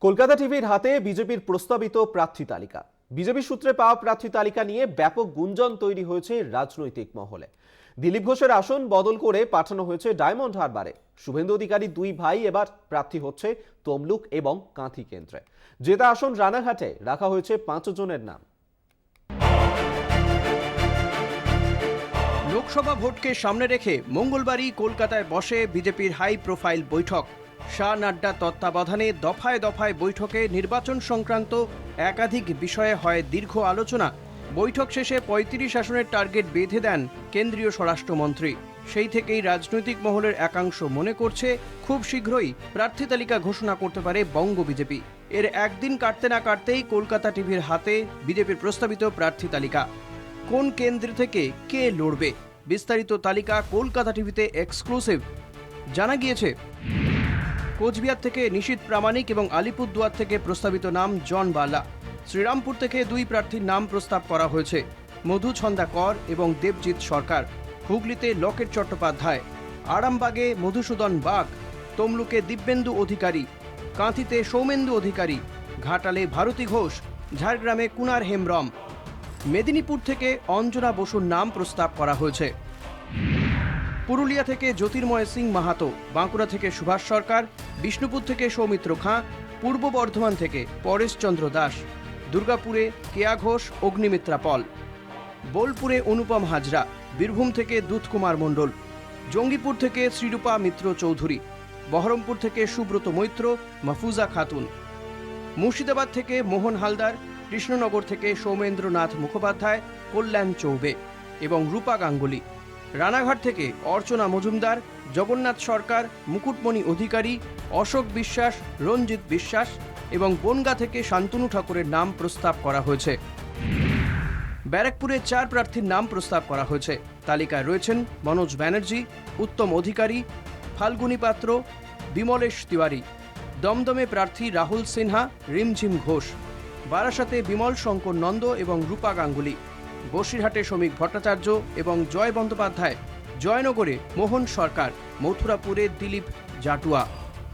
কলকাতা টিভির হাতে বিজেপির প্রস্তাবিত প্রার্থী তালিকা। বিজেপি সূত্রে পাওয়া প্রার্থী তালিকা নিয়ে ব্যাপক গুঞ্জন তৈরি হয়েছে রাজনৈতিক মহলে। দিলীপ ঘোষের আসন বদল করে পাঠানো হয়েছে ডায়মন্ড হারবারে। শুভেন্দু অধিকারী দুই ভাই এবার প্রার্থী হচ্ছে তমলুক এবং কাঁথি কেন্দ্রে। জেতা আসন রানাঘাটে রাখা হয়েছে 5 জনের নাম। লোকসভা ভোটকে সামনে রেখে মঙ্গলবারই কলকাতায় বসে বিজেপির হাই প্রোফাইল বৈঠক। শাহ নাড্ডা তত্ত্বাবধানে দফায় দফায় বৈঠকে নির্বাচন সংক্রান্ত একাধিক বিষয়ে হয় দীর্ঘ আলোচনা। বৈঠক শেষে 35 আসনের টার্গেট বেঁধে দেন কেন্দ্রীয় স্বরাষ্ট্রমন্ত্রী। সেই থেকেই রাজনৈতিক মহলের একাংশ মনে করছে খুব শীঘ্রই প্রার্থী তালিকা ঘোষণা করতে পারে বঙ্গ বিজেপি। এর একদিন কাটতে না কাটতেই কলকাতা টিভির হাতে বিজেপির প্রস্তাবিত প্রার্থী তালিকা। কোন কেন্দ্র থেকে কে লড়বে, বিস্তারিত তালিকা কলকাতা টিভিতে এক্সক্লুসিভ। জানা গিয়েছে কোচবিহার থেকে নিশীথ প্রামাণিক এবং আলিপুরদুয়ার থেকে প্রস্তাবিত নাম জন বালা। শ্রীরামপুর থেকে দুই প্রার্থীর নাম প্রস্তাব করা হয়েছে, মধুছন্দা কর এবং দেবজিৎ সরকার। হুগলিতে লকেট চট্টোপাধ্যায়, আরামবাগে মধুসূদন বাগ, তমলুকে দিব্যেন্দু অধিকারী, কাঁথিতে সৌমেন্দু অধিকারী, ঘাটালে ভারতী ঘোষ, ঝাড়গ্রামে কুনার হেমব্রম। মেদিনীপুর থেকে অঞ্জনা বসুর নাম প্রস্তাব করা হয়েছে। পুরুলিয়া থেকে জ্যোতির্ময় সিং মাহাতো, বাঁকুড়া থেকে সুভাষ সরকার, বিষ্ণুপুর থেকে সৌমিত্র খাঁ, পূর্ব বর্ধমান থেকে পরেশচন্দ্র দাস, দুর্গাপুরে কেয়া ঘোষ, অগ্নিমিত্রা পল, বোলপুরে অনুপম হাজরা, বীরভূম থেকে দুধকুমার মণ্ডল, জঙ্গিপুর থেকে শ্রীরূপা মিত্র চৌধুরী, বহরমপুর থেকে সুব্রত মৈত্র, মাহফুজা খাতুন, মুর্শিদাবাদ থেকে মোহন হালদার, কৃষ্ণনগর থেকে সৌমেন্দ্রনাথ মুখোপাধ্যায়, কল্যাণ চৌবে এবং রূপা গাঙ্গুলি, রানাঘাট থেকে অর্চনা মজুমদার, জগন্নাথ সরকার, মুকুটমণি অধিকারী, অশোক বিশ্বাস, রঞ্জিত বিশ্বাস এবং বনগা থেকে শান্তনু ঠাকুরের নাম প্রস্তাব করা হয়েছে। ব্যারাকপুরে 4 প্রার্থীর নাম প্রস্তাব করা হয়েছে। তালিকায় রয়েছেন মনোজ ব্যানার্জি, উত্তম অধিকারী, ফাল্গুনী পাত্র, বিমলেশ তিওয়ারি। দমদমে প্রার্থী রাহুল সিনহা, রিমঝিম ঘোষ। বারাসাতে বিমল শঙ্কর নন্দ এবং রূপা গাঙ্গুলি। বসিরহাটে শ্রমিক ভট্টাচার্য এবং জয় বন্দ্যোপাধ্যায়। জয়নগরে মোহন সরকার, মথুরাপুরে দিলীপ জাটুয়া,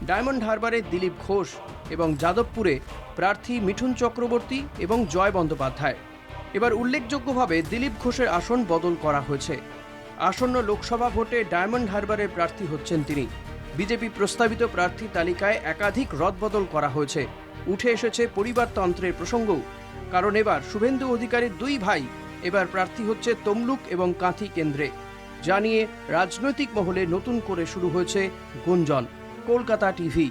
ডায়মন্ড হারবারে দিলীপ ঘোষ এবং যাদবপুরে প্রার্থী মিঠুন চক্রবর্তী এবং জয় বন্দ্যোপাধ্যায়। এবার উল্লেখযোগ্যভাবে দিলীপ ঘোষের আসন বদল করা হয়েছে। আসন্ন লোকসভা ভোটে ডায়মন্ড হারবারের প্রার্থী হচ্ছেন তিনি। বিজেপি প্রস্তাবিত প্রার্থী তালিকায় একাধিক রদবদল করা হয়েছে। উঠে এসেছে পরিবারতন্ত্রের প্রসঙ্গও, কারণ এবার শুভেন্দু অধিকারীর দুই ভাই এবার প্রার্থী হচ্ছে তমলুক এবং কাঁথি কেন্দ্রে। যা নিয়ে রাজনৈতিক মহলে নতুন করে শুরু হয়েছে গুঞ্জন। কলকাতা টিভি।